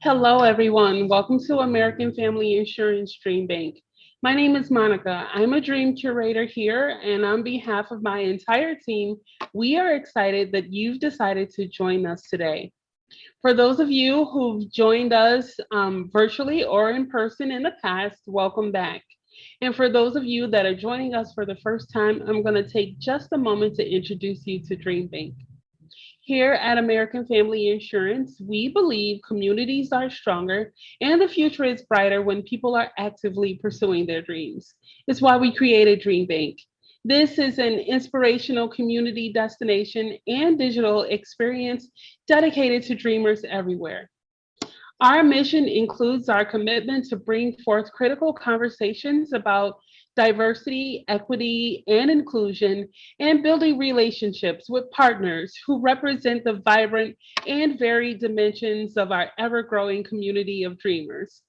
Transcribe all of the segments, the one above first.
Hello, everyone. Welcome to American Family Insurance DreamBank. My name is Monica. I'm a dream curator here, and on behalf of my entire team, we are excited that you've decided to join us today. For those of you who've joined us virtually or in person in the past, welcome back. And for those of you that are joining us for the first time, I'm going to take just a moment to introduce you to DreamBank. Here at American Family Insurance, we believe communities are stronger and the future is brighter when people are actively pursuing their dreams. It's why we created DreamBank. This is an inspirational community destination and digital experience dedicated to dreamers everywhere. Our mission includes our commitment to bring forth critical conversations about diversity, equity, and inclusion, and building relationships with partners who represent the vibrant and varied dimensions of our ever growing community of dreamers.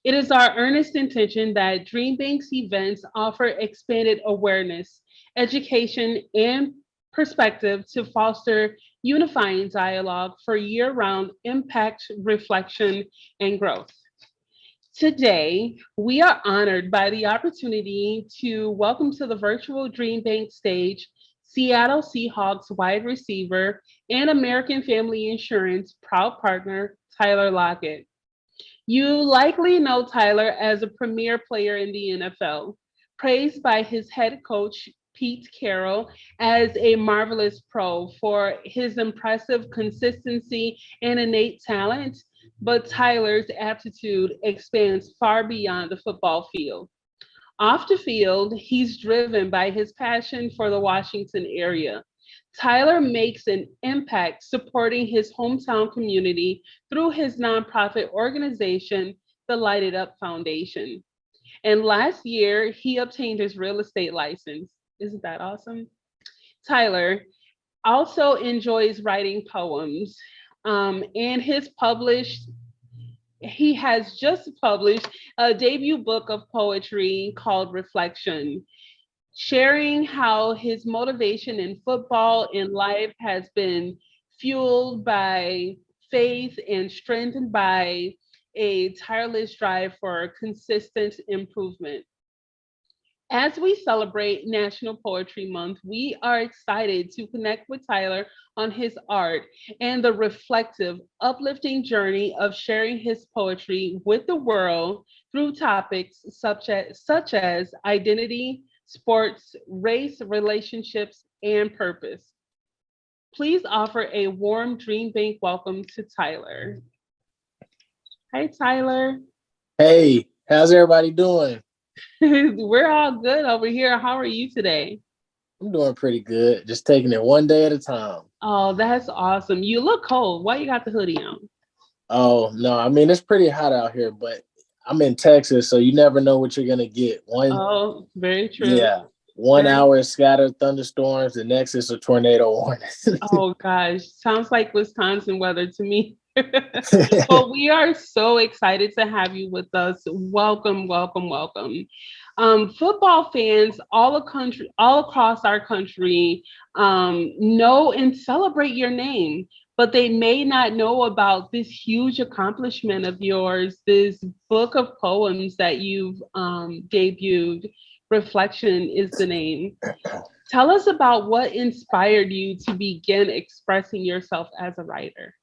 It is our earnest intention that DreamBank's events offer expanded awareness, education, and perspective to foster unifying dialogue for year round impact, reflection, and growth. Today, we are honored by the opportunity to welcome to the virtual DreamBank stage Seattle Seahawks wide receiver and American Family Insurance proud partner, Tyler Lockett. You likely know Tyler as a premier player in the NFL, praised by his head coach, Pete Carroll, as a marvelous pro for his impressive consistency and innate talent. But Tyler's aptitude expands far beyond the football field. Off the field, he's driven by his passion for the Washington area. Tyler makes an impact supporting his hometown community through his nonprofit organization, the Light It Up Foundation. And last year, he obtained his real estate license. Isn't that awesome? Tyler also enjoys writing poems, and he has just published a debut book of poetry called Reflection, sharing how his motivation in football and life has been fueled by faith and strengthened by a tireless drive for consistent improvement. As we celebrate National Poetry Month, we are excited to connect with Tyler on his art and the reflective, uplifting journey of sharing his poetry with the world through topics such as identity, sports, race, relationships, and purpose. Please offer a warm Dream Bank welcome to Tyler. Hi, Tyler. Hey, how's everybody doing? We're all good over here. How are you today? I'm doing pretty good. Just taking it one day at a time. Oh, that's awesome. You look cold. Why you got the hoodie on? Oh, no, I mean, it's pretty hot out here, but I'm in Texas, so you never know what you're going to get. Oh, very true. Yeah, one Very. hour is scattered thunderstorms, the next is a tornado warning. Oh gosh, sounds like Wisconsin weather to me. Well, we are so excited to have you with us. Welcome, welcome, welcome. Football fans all across our country, know and celebrate your name, but they may not know about this huge accomplishment of yours, this book of poems that you've debuted. Reflection is the name. Tell us about what inspired you to begin expressing yourself as a writer.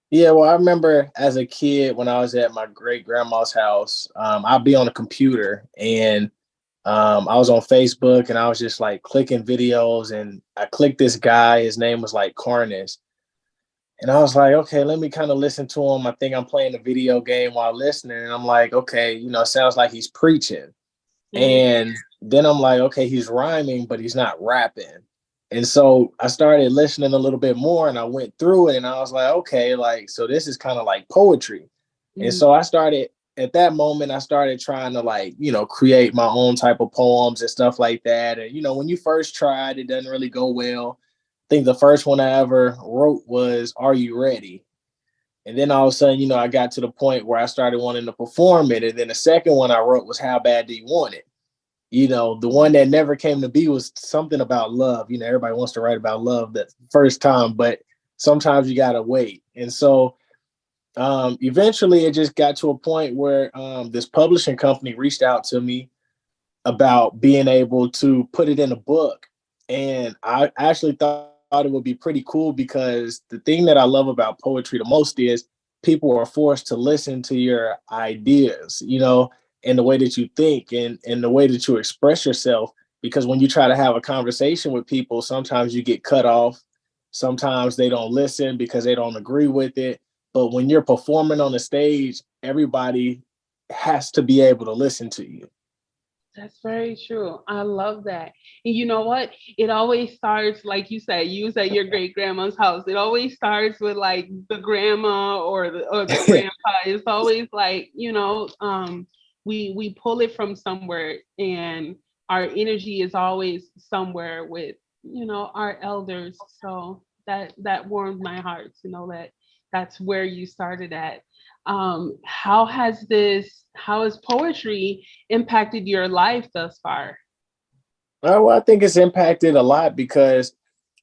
Yeah, well, I remember as a kid when I was at my great grandma's house, I'd be on a computer and I was on Facebook and I was just like clicking videos and I clicked this guy. His name was like Carnus. And I was like, okay, let me kind of listen to him. I think I'm playing a video game while listening. And I'm like, okay, it sounds like he's preaching. Mm, And then I'm like, okay, he's rhyming, but he's not rapping. And so I started listening a little bit more and I went through it and I was like, okay, like, so this is kind of like poetry. And mm, so at that moment, I started trying to like, create my own type of poems and stuff like that. And, when you first tried, it doesn't really go well. I think the first one I ever wrote was, Are You Ready? And then all of a sudden, I got to the point where I started wanting to perform it. And then the second one I wrote was, How Bad Do You Want It? The one that never came to be was something about love. Everybody wants to write about love that first time, but sometimes you got to wait. And so Eventually it just got to a point where this publishing company reached out to me about being able to put it in a book. And I actually thought it would be pretty cool because the thing that I love about poetry the most is people are forced to listen to your ideas, and the way that you think and the way that you express yourself. Because when you try to have a conversation with people, sometimes you get cut off. Sometimes they don't listen because they don't agree with it. But when you're performing on the stage, everybody has to be able to listen to you. That's very true. I love that. And you know what? It always starts, like you was at your great grandma's house. It always starts with like the grandma or the grandpa. It's always like, we pull it from somewhere, and our energy is always somewhere with, our elders. So that warmed my heart to know that that's where you started at. How has poetry impacted your life thus far? Well, I think it's impacted a lot because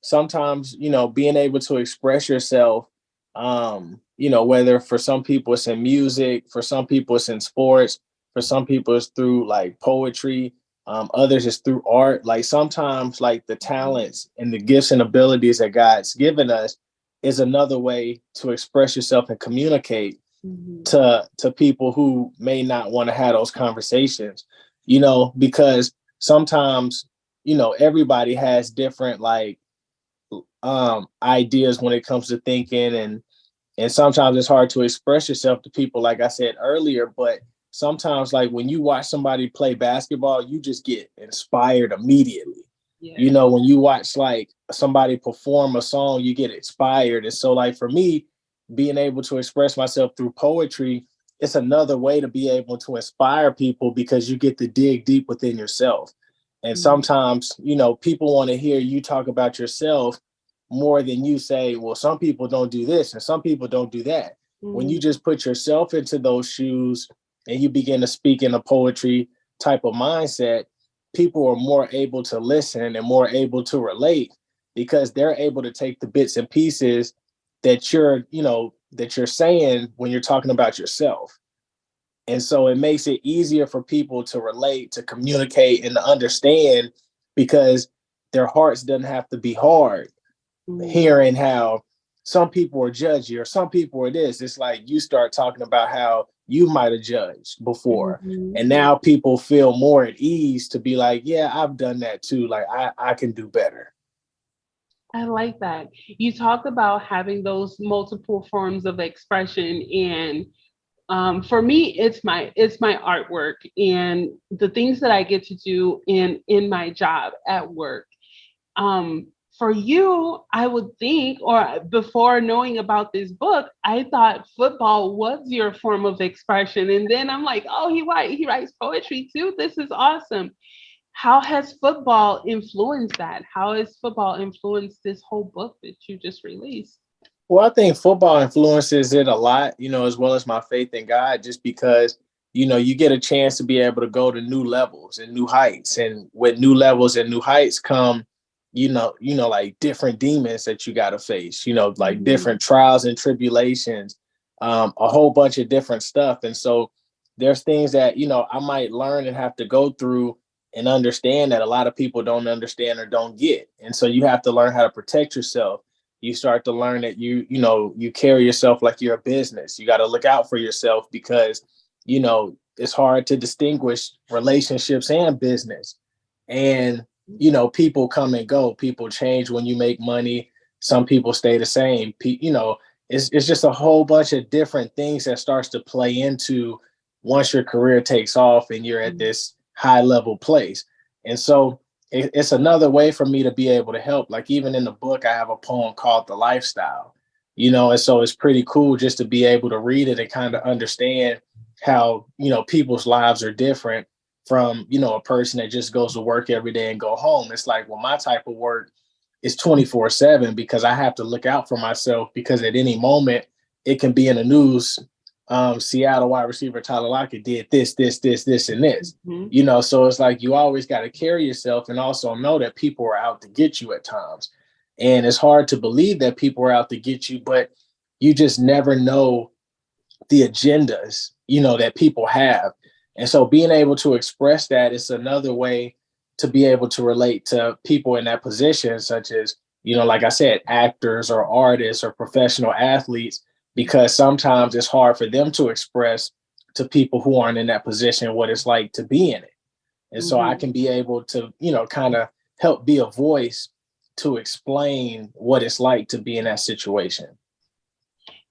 sometimes, being able to express yourself, whether for some people it's in music, for some people it's in sports, for some people it's through like poetry, others it's through art. Like sometimes, like the talents and the gifts and abilities that God's given us is another way to express yourself and communicate Mhm. to people who may not want to have those conversations, because sometimes, everybody has different like ideas when it comes to thinking, and sometimes it's hard to express yourself to people, like I said earlier. But sometimes, like when you watch somebody play basketball, you just get inspired immediately. Yes. When you watch like somebody perform a song, you get inspired. And so like for me, being able to express myself through poetry, it's another way to be able to inspire people because you get to dig deep within yourself. And Mhm. sometimes, people want to hear you talk about yourself more than you say, well, some people don't do this and some people don't do that. When you Mhm. just put yourself into those shoes and you begin to speak in a poetry type of mindset, people are more able to listen and more able to relate because they're able to take the bits and pieces that you're saying when you're talking about yourself. And so it makes it easier for people to relate, to communicate, and to understand because their hearts doesn't have to be hard. Mhm. Hearing how some people are judgy or some people are this, it's like you start talking about how you might have judged before. Mhm. And now people feel more at ease to be like, yeah, I've done that too. Like I can do better. I like that. You talked about having those multiple forms of expression, and for me, it's my artwork and the things that I get to do in my job at work. Um, for you, I would think, or before knowing about this book, I thought football was your form of expression, and then I'm like, oh, he writes poetry too. This is awesome. How has football influenced that? How has football influenced this whole book that you just released? Well, I think football influences it a lot, as well as my faith in God, just because, you get a chance to be able to go to new levels and new heights. And with new levels and new heights come, like different demons that you got to face, like Mhm. different trials and tribulations, a whole bunch of different stuff. And so there's things that, I might learn and have to go through and understand that a lot of people don't understand or don't get. And so you have to learn how to protect yourself. You start to learn that you carry yourself like you're a business. You got to look out for yourself because it's hard to distinguish relationships and business. And people come and go, people change when you make money, some people stay the same. It's just a whole bunch of different things that starts to play into once your career takes off and you're at this high level place. And so it's another way for me to be able to help. Like even in the book, I have a poem called The Lifestyle, and so it's pretty cool just to be able to read it and kind of understand how, people's lives are different from, a person that just goes to work every day and go home. It's like, well, my type of work is 24/7 because I have to look out for myself because at any moment it can be in the news. Seattle wide receiver Tyler Lockett did this, and this. Mhm. So it's like you always got to carry yourself and also know that people are out to get you at times. And it's hard to believe that people are out to get you, but you just never know the agendas, that people have. And so being able to express that is another way to be able to relate to people in that position, such as, like I said, actors or artists or professional athletes, because sometimes it's hard for them to express to people who aren't in that position what it's like to be in it. And so I Mhm. can be able to, kind of help be a voice to explain what it's like to be in that situation.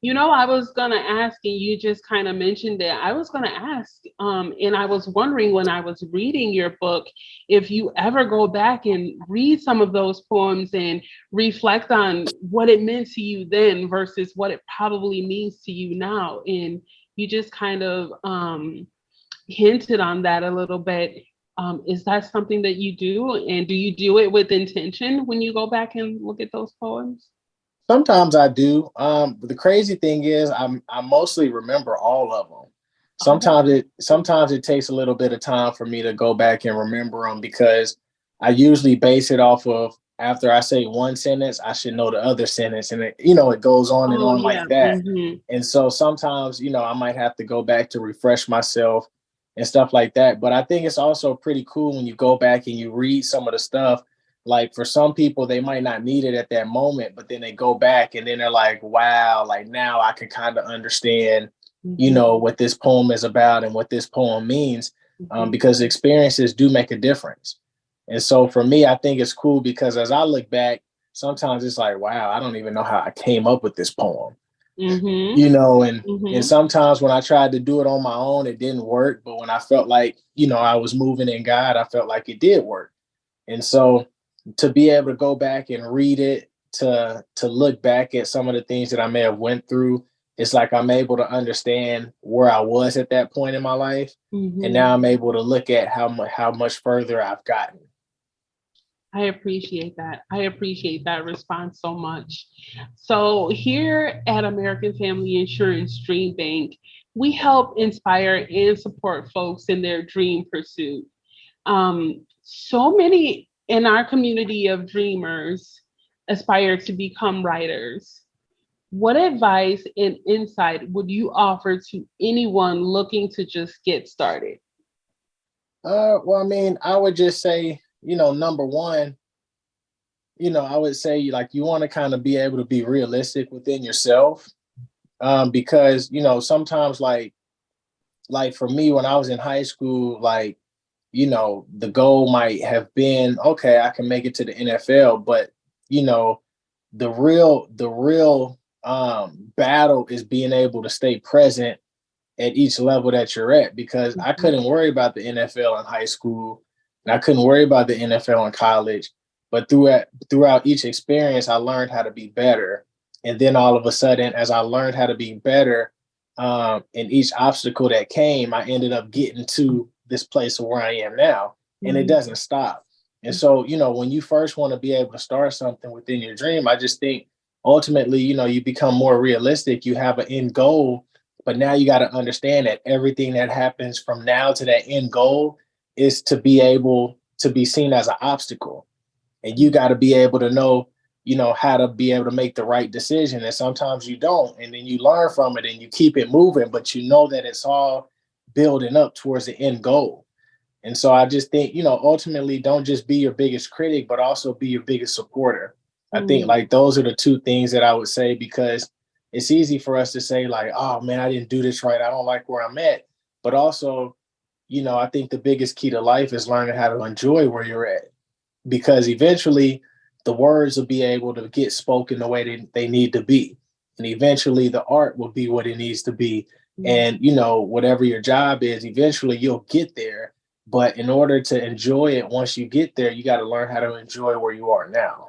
I was gonna ask, and you just kind of mentioned it. I was gonna ask, and I was wondering when I was reading your book, if you ever go back and read some of those poems and reflect on what it meant to you then versus what it probably means to you now. And you just kind of hinted on that a little bit. Is that something that you do? And do you do it with intention when you go back and look at those poems? Sometimes I do. But the crazy thing is, I mostly remember all of them. Oh. Sometimes it takes a little bit of time for me to go back and remember them because I usually base it off of after I say one sentence, I should know the other sentence, and it goes on and Oh on yeah. like that. Hmm. And so sometimes I might have to go back to refresh myself and stuff like that. But I think it's also pretty cool when you go back and you read some of the stuff, like for some people they might not need it at that moment, but then they go back and then they're like, wow, like now I can kind of understand Hmm. what this poem is about and what this poem means, Hmm. because experiences do make a difference. And so for me, I think it's cool because as I look back, sometimes it's like, wow, I don't even know how I came up with this poem. Hmm. And Hmm. sometimes when I tried to do it on my own, it didn't work, but when I felt like I was moving in God, I felt like it did work. And so to be able to go back and read it, to look back at some of the things that I may have went through, it's like I'm able to understand where I was at that point in my life, and Hmm. now I'm able to look at how much further I've gotten. I appreciate that. I appreciate that response so much. So, here at American Family Insurance Dream Bank, we help inspire and support folks in their dream pursuit. So many in our community of dreamers aspire to become writers. What advice and insight would you offer to anyone looking to just get started? Well, I mean, I would just say, number one, I would say like you want to kind of be able to be realistic within yourself, because sometimes like for me when I was in high school, like the goal might have been, okay, I can make it to the NFL, but you know, the real battle is being able to stay present at each level that you're at, because I Mhm. couldn't worry about the NFL in high school and I couldn't worry about the NFL in college. But throughout each experience, I learned how to be better. And then all of a sudden, as I learned how to be better, in each obstacle that came, I ended up getting to this place where I am now. And it Mhm. doesn't stop. And so, when you first want to be able to start something within your dream, I just think ultimately, you become more realistic. You have an end goal, but now you got to understand that everything that happens from now to that end goal is to be able to be seen as an obstacle. And you got to be able to know, how to be able to make the right decision. And sometimes you don't. And then you learn from it and you keep it moving, but you know that it's all building up towards the end goal. And so I just think, ultimately don't just be your biggest critic, but also be your biggest supporter. I think Mhm. like those are the two things that I would say, because it's easy for us to say like, oh man, I didn't do this right. I don't like where I'm at. But also, I think the biggest key to life is learning how to enjoy where you're at, because eventually the words will be able to get spoken the way they need to be. And eventually the art will be what it needs to be. Mhm. And, whatever your job is, eventually you'll get there. But in order to enjoy it, once you get there, you got to learn how to enjoy where you are now.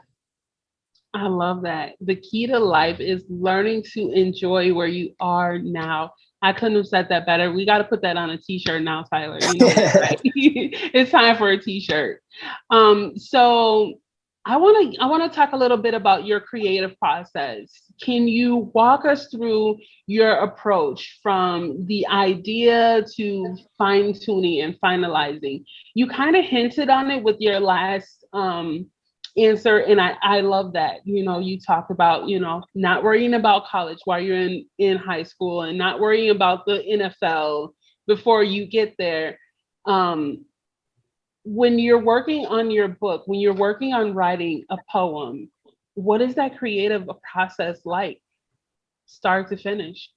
I love that. The key to life is learning to enjoy where you are now. I couldn't have said that better. We got to put that on a t-shirt now, Tyler. You know that, right? It's time for a t-shirt. So I want to talk a little bit about your creative process. Can you walk us through your approach from the idea to fine tuning and finalizing? You kind of hinted on it with your last answer. And I love that, you talk about, not worrying about college while you're in high school, and not worrying about the NFL before you get there. um when you're working on your book, when you're working on writing a poem, what is that creative process like, start to finish?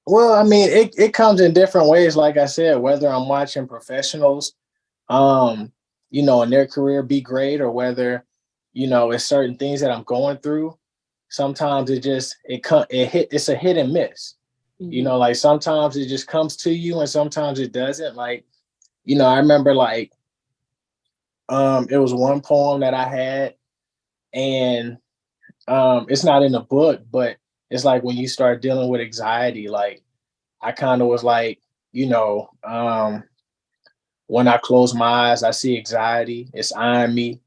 Well, I mean, it comes in different ways. Like I said, whether I'm watching professionals, um, and their career be great, or whether, it's certain things that I'm going through. Sometimes it's a hit and miss. Hmm. Like sometimes it just comes to you, and sometimes it doesn't. Like, I remember like it was one poem that I had, and it's not in the book, but it's like when you start dealing with anxiety, like I kind of was like, you know, um, when I close my eyes, I see anxiety. It's eyeing me.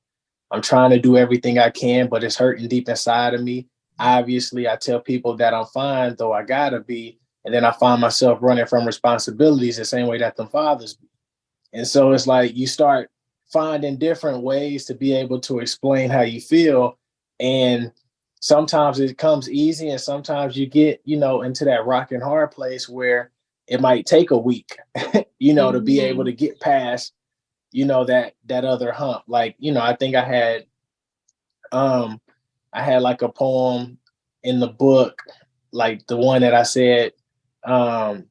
I'm trying to do everything I can, but it's hurting deep inside of me. Obviously, I tell people that I'm fine, though I gotta be. And then I find myself running from responsibilities the same way that them fathers be. And so it's like you start finding different ways to be able to explain how you feel. And sometimes it comes easy, and sometimes you get, into that rock and hard place where it might take a week, to be able Hmm. to get past, that other hump. Like, I think um I had like a poem in the book, like the one that I said, um,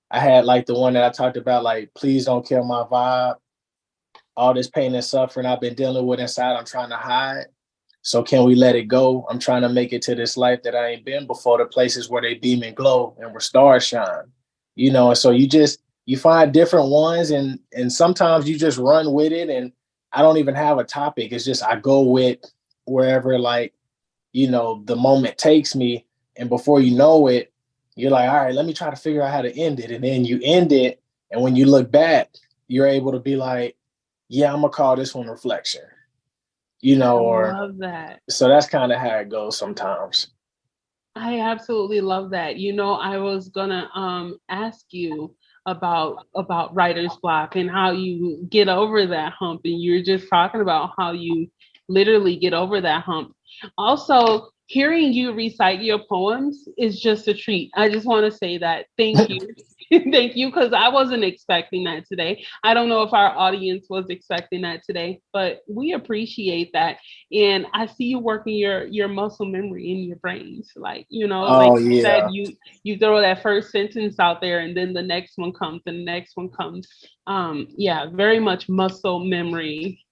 I had like the one that I talked about, like, please don't kill my vibe. All this pain and suffering I've been dealing with inside, I'm trying to hide. So can we let it go? I'm trying to make it to this life that I ain't been before, the places where they beam and glow and where stars shine. And so you find different ones, and sometimes you just run with it. And I don't even have a topic. It's just I go with wherever, like, the moment takes me. And before you know it, you're like, all right, let me try to figure out how to end it. And then you end it. And when you look back, you're able to be like, yeah, I'm gonna call this one reflection, I or love that. so that's kind of how it goes sometimes. I absolutely love that. I was gonna ask you about writer's block and how you get over that hump, and you're just talking about how you literally get over that hump. Also, hearing you recite your poems is just a treat. I just want to say that. Thank you. Thank you, because I wasn't expecting that today. I don't know if our audience was expecting that today, but we appreciate that. And I see you working your muscle memory in your brains. Like, like Oh you said, yeah. you throw that first sentence out there, and then the next one comes, and the next one comes. Yeah, very much muscle memory.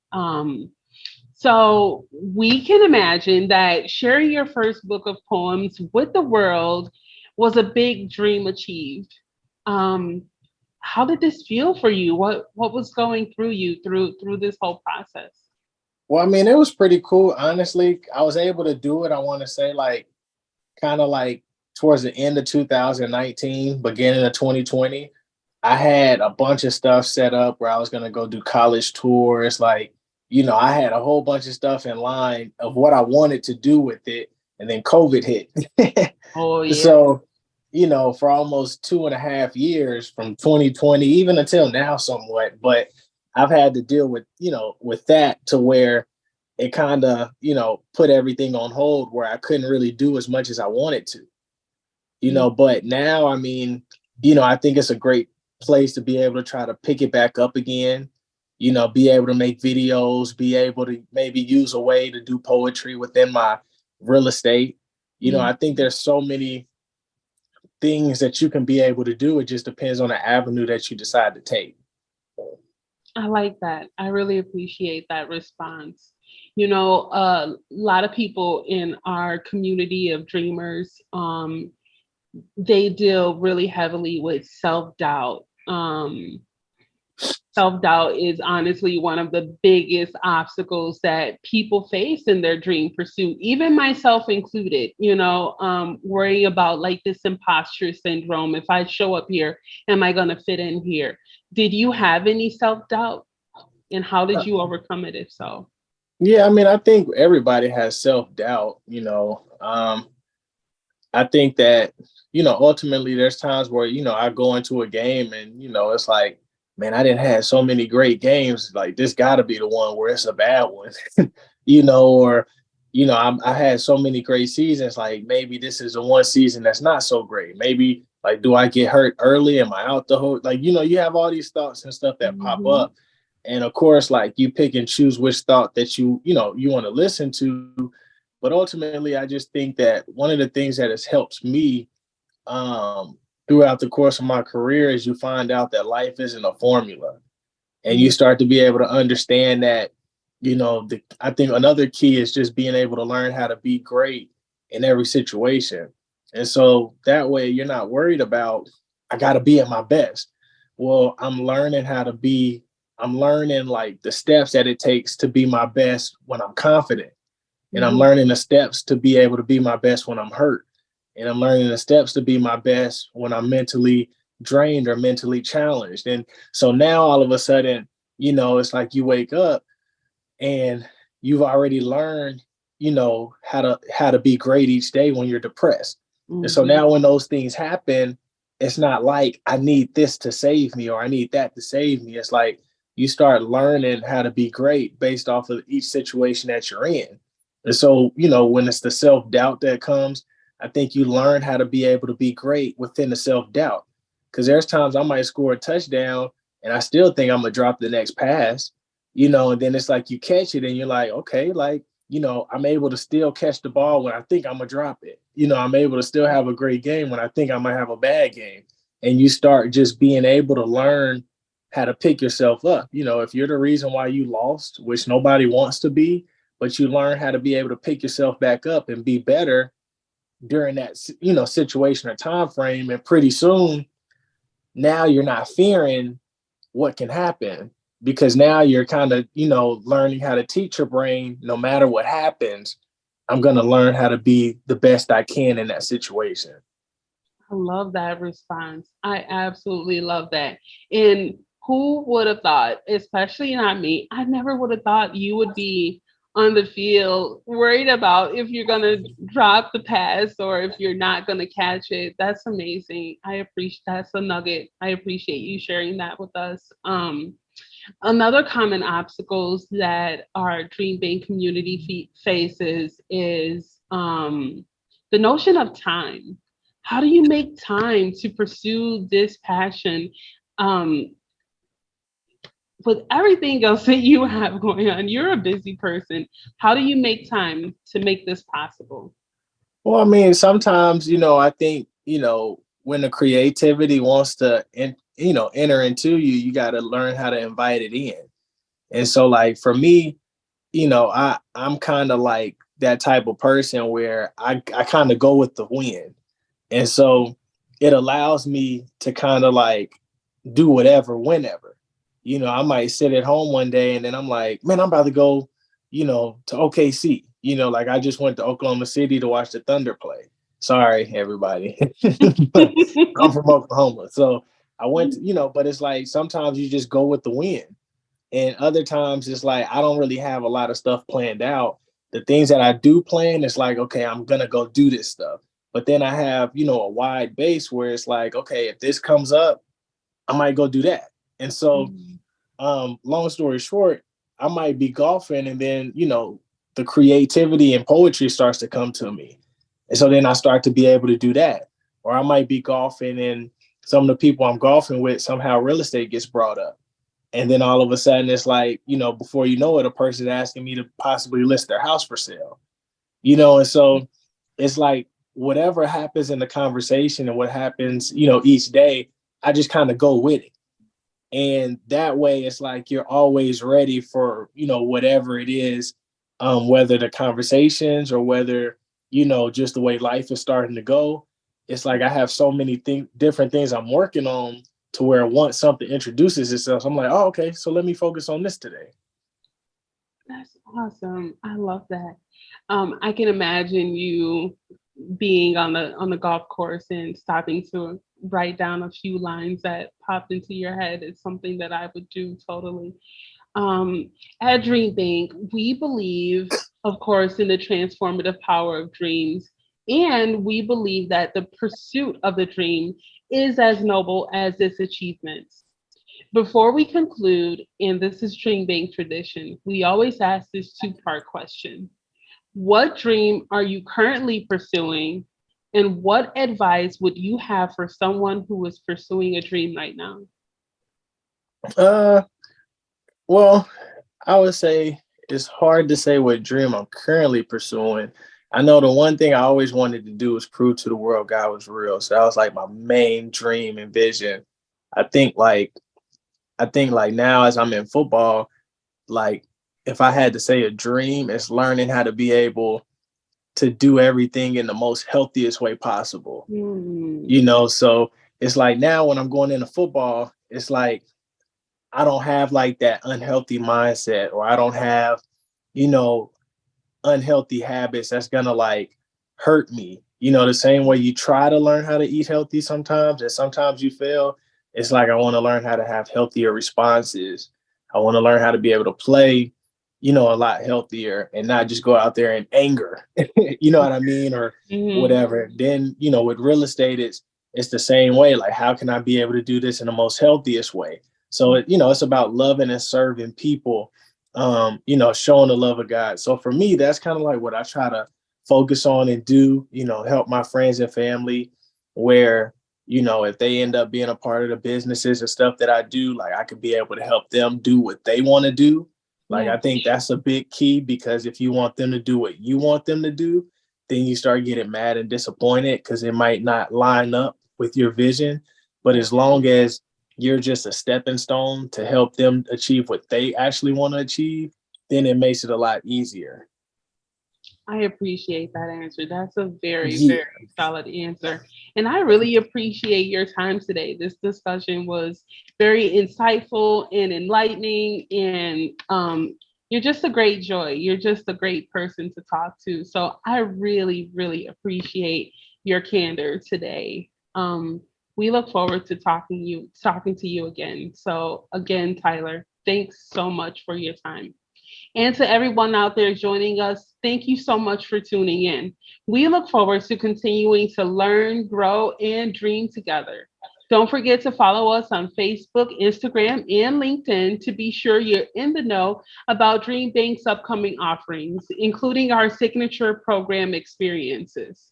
So we can imagine that sharing your first book of poems with the world was a big dream achieved. Um, how did this feel for you? What was going through you through this whole process? Well, I mean, it was pretty cool. Honestly, I was able to do it. I want to say, like, kind of like towards the end of 2019, beginning of 2020. I had a bunch of stuff set up where I was going to go do college tours. Like, I had a whole bunch of stuff in line of what I wanted to do with it. And then COVID hit. Oh yeah. So, for almost 2.5 years, from 2020, even until now, somewhat, but I've had to deal with that, to where it kind of, put everything on hold, where I couldn't really do as much as I wanted to, but now, I mean, I think it's a great place to be able to try to pick it back up again, be able to make videos, be able to maybe use a way to do poetry within my real estate. I think there's so many things that you can be able to do. It just depends on the avenue that you decide to take. I like that. I really appreciate that response. A lot of people in our community of dreamers, they deal really heavily with self doubt. Self doubt is honestly one of the biggest obstacles that people face in their dream pursuit, even myself included. Worrying about like this imposter syndrome. If I show up here, am I going to fit in here? Did you have any self doubt? And how did you overcome it, if so? Yeah, I mean, I think everybody has self doubt. I think that, ultimately there's times where, I go into a game and, it's like man, I didn't have so many great games. Like this got to be the one where it's a bad one, or I had so many great seasons. Like maybe this is the one season that's not so great. Maybe like, do I get hurt early? Am I out the whole? Like, you have all these thoughts and stuff that pop Mhm. up, and of course, like you pick and choose which thought that you want to listen to. But ultimately, I just think that one of the things that has helped me throughout the course of my career is you find out that life isn't a formula, and you Mhm. start to be able to understand that I think another key is just being able to learn how to be great in every situation. And so that way you're not worried about, I got to be at my best. Well, I'm learning like the steps that it takes to be my best when I'm confident, and I'm Mhm. learning the steps to be able to be my best when I'm hurt, and I'm learning the steps to be my best when I'm mentally drained or mentally challenged. And so now all of a sudden, it's like you wake up and you've already learned, how to be great each day when you're depressed. And so Mhm. now when those things happen, it's not like I need this to save me or I need that to save me. It's like you start learning how to be great based off of each situation that you're in. And so, when it's the self-doubt that comes, I think you learn how to be able to be great within the self-doubt. Because there's times I might score a touchdown and I still think I'm gonna drop the next pass, and then it's like you catch it and you're like, okay, like, I'm able to still catch the ball when I think I'm gonna drop it. I'm able to still have a great game when I think I might have a bad game. And you start just being able to learn how to pick yourself up. If you're the reason why you lost, which nobody wants to be, but you learn how to be able to pick yourself back up and be better during that, situation or time frame. And pretty soon, now you're not fearing what can happen, because now you're kind of learning how to teach your brain, no matter what happens, I'm going to learn how to be the best I can in that situation. I love that response. I absolutely love that. And who would have thought, especially not me, I never would have thought you would be on the field worried about if you're going to drop the pass or if you're not going to catch it. That's amazing. I appreciate that's a nugget. I appreciate you sharing that with us. Another common obstacles that our Dream Bank community faces is the notion of time. How do you make time to pursue this passion um, with everything else that you have going on? You're a busy person. How do you make time to make this possible? Well, I mean, sometimes, I think, when the creativity wants to, enter into you, you got to learn how to invite it in. And so, like, for me, I'm kind of like that type of person where I kind of go with the wind. And so it allows me to kind of like do whatever, whenever. I might sit at home one day and then I'm like, man, I'm about to go, to OKC. Like I just went to Oklahoma City to watch the Thunder play. Sorry, everybody. But I'm from Oklahoma. So I went, but it's like sometimes you just go with the wind. And other times it's like I don't really have a lot of stuff planned out. The things that I do plan, it's like, okay, I'm gonna go do this stuff. But then I have, a wide base where it's like, okay, if this comes up, I might go do that. And so, long story short, I might be golfing and then, the creativity and poetry starts to come to me. And so then I start to be able to do that. Or I might be golfing and some of the people I'm golfing with, somehow real estate gets brought up. And then all of a sudden it's like, before you know it, a person asking me to possibly list their house for sale. And so it's like whatever happens in the conversation and what happens, each day, I just kind of go with it. And that way it's like you're always ready for, whatever it is, whether the conversations or whether, just the way life is starting to go. It's like I have so many different things I'm working on, to where once something introduces itself, I'm like, oh, okay, so let me focus on this today. That's awesome. I love that. I can imagine you being on the golf course and stopping to write down a few lines that popped into your head. It's something that I would do totally. Um, at Dream Bank, we believe, of course, in the transformative power of dreams, and we believe that the pursuit of the dream is as noble as its achievements. Before we conclude, and this is Dream Bank tradition, we always ask this two-part question. What dream are you currently pursuing? And what advice would you have for someone who is pursuing a dream right now? Uh, well, I would say it's hard to say what dream I'm currently pursuing. I know the one thing I always wanted to do was prove to the world God was real. So that was like my main dream and vision. I think like I think like now as I'm in football, like if I had to say a dream, it's learning how to be able to do everything in the most healthiest way possible. Hmm. So it's like now when I'm going into football, it's like I don't have like that unhealthy mindset, or I don't have, you know, unhealthy habits that's gonna like hurt me. The same way you try to learn how to eat healthy sometimes, and sometimes you fail. It's like I want to learn how to have healthier responses. I want to learn how to be able to play, a lot healthier and not just go out there in anger. You know what I mean? Or Hmm. whatever. Then, with real estate, it's the same way. Like, how can I be able to do this in the most healthiest way? So it's about loving and serving people, showing the love of God. So for me, that's kind of like what I try to focus on and do, help my friends and family where, if they end up being a part of the businesses and stuff that I do, like I could be able to help them do what they want to do. Like Yeah. I think that's a big key, because if you want them to do what you want them to do, then you start getting mad and disappointed because it might not line up with your vision. But Yeah. as long as you're just a stepping stone to help them achieve what they actually want to achieve, then it makes it a lot easier. I appreciate that answer. That's a very, Yeah. very solid answer. And I really appreciate your time today. This discussion was very insightful and enlightening. And you're just a great joy. You're just a great person to talk to. So I really, really appreciate your candor today. We look forward to talking to you again. So again, Tyler, thanks so much for your time. And to everyone out there joining us, thank you so much for tuning in. We look forward to continuing to learn, grow, and dream together. Don't forget to follow us on Facebook, Instagram, and LinkedIn to be sure you're in the know about DreamBank's upcoming offerings, including our signature program experiences.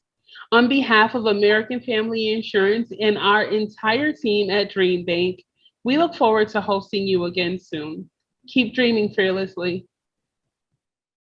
On behalf of American Family Insurance and our entire team at DreamBank, we look forward to hosting you again soon. Keep dreaming fearlessly.